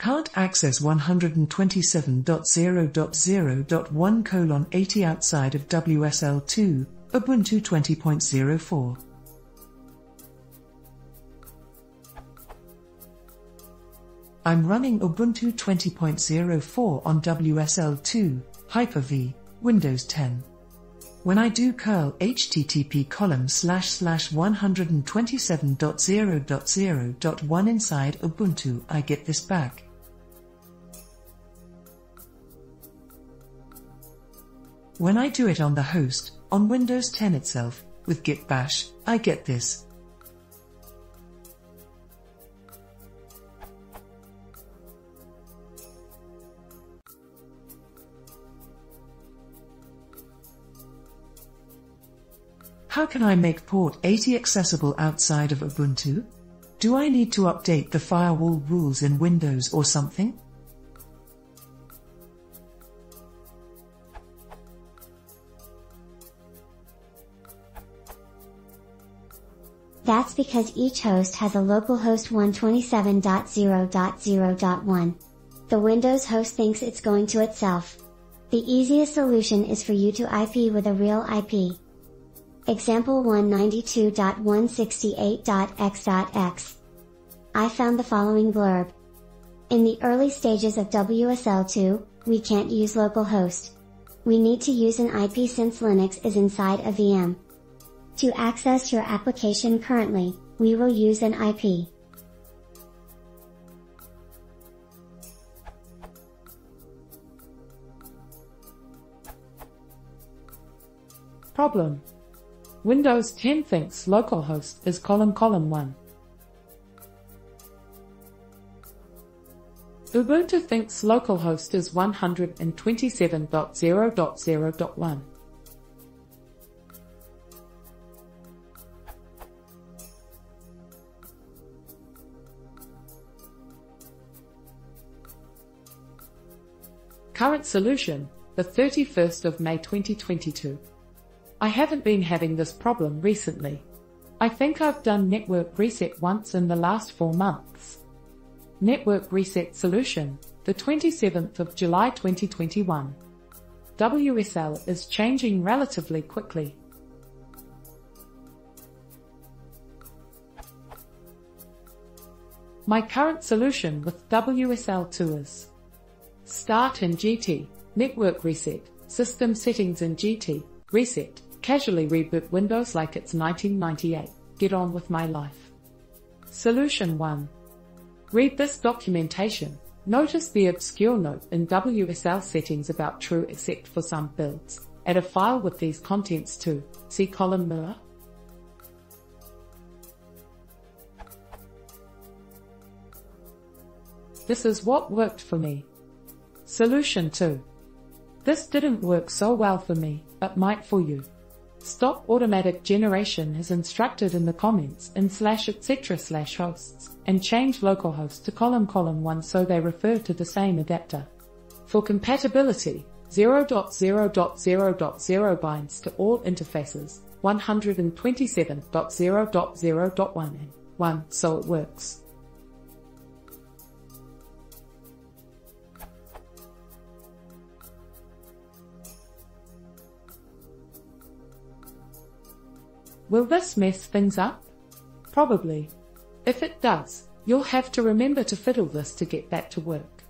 Can't access 127.0.0.1:80 outside of WSL2, Ubuntu 20.04. I'm running Ubuntu 20.04 on WSL2, Hyper-V, Windows 10. When I do curl http://127.0.0.1 inside Ubuntu, I get this back. When I do it on the host, on Windows 10 itself, with git bash, I get this. How can I make port 80 accessible outside of Ubuntu? Do I need to update the firewall rules in Windows or something? That's because each host has a localhost 127.0.0.1. The Windows host thinks it's going to itself. The easiest solution is for you to IP with a real IP. Example 192.168.x.x. I found the following blurb. In the early stages of WSL2, we can't use localhost. We need to use an IP since Linux is inside a VM. To access your application currently, we will use an IP. Problem. Windows 10 thinks localhost is ::1. Ubuntu thinks localhost is 127.0.0.1. Current solution, the 31st of May 2022. I haven't been having this problem recently. I think I've done network reset once in the last 4 months. Network reset solution, the 27th of July 2021. WSL is changing relatively quickly. My current solution with WSL2 is Start in GT, Network Reset, System Settings in GT, Reset, casually reboot Windows like it's 1998, get on with my life. Solution 1. Read this documentation. Notice the obscure note in WSL settings about true except for some builds. Add a file with these contents too. See column mirror. This is what worked for me. Solution 2. This didn't work so well for me, but might for you. Stop automatic generation as instructed in the comments in /etc/hosts, and change localhost to ::1 so they refer to the same adapter. For compatibility, 0.0.0.0 binds to all interfaces, 127.0.0.1 and 1, so it works. Will this mess things up? Probably. If it does, you'll have to remember to fiddle this to get back to work.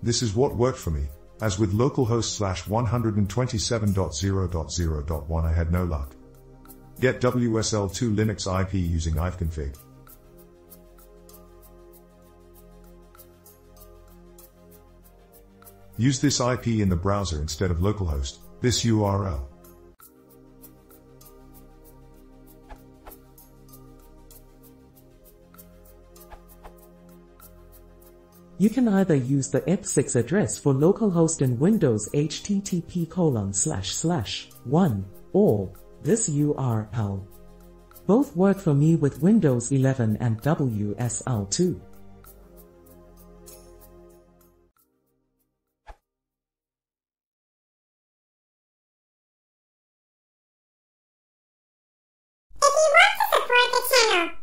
This is what worked for me. As with localhost /127.0.0.1 I had no luck. Get WSL2 Linux IP using ipconfig. Use this IP in the browser instead of localhost, this URL. You can either use the F6 address for localhost in Windows http://1 or this URL. Both work for me with Windows 11 and WSL2. center.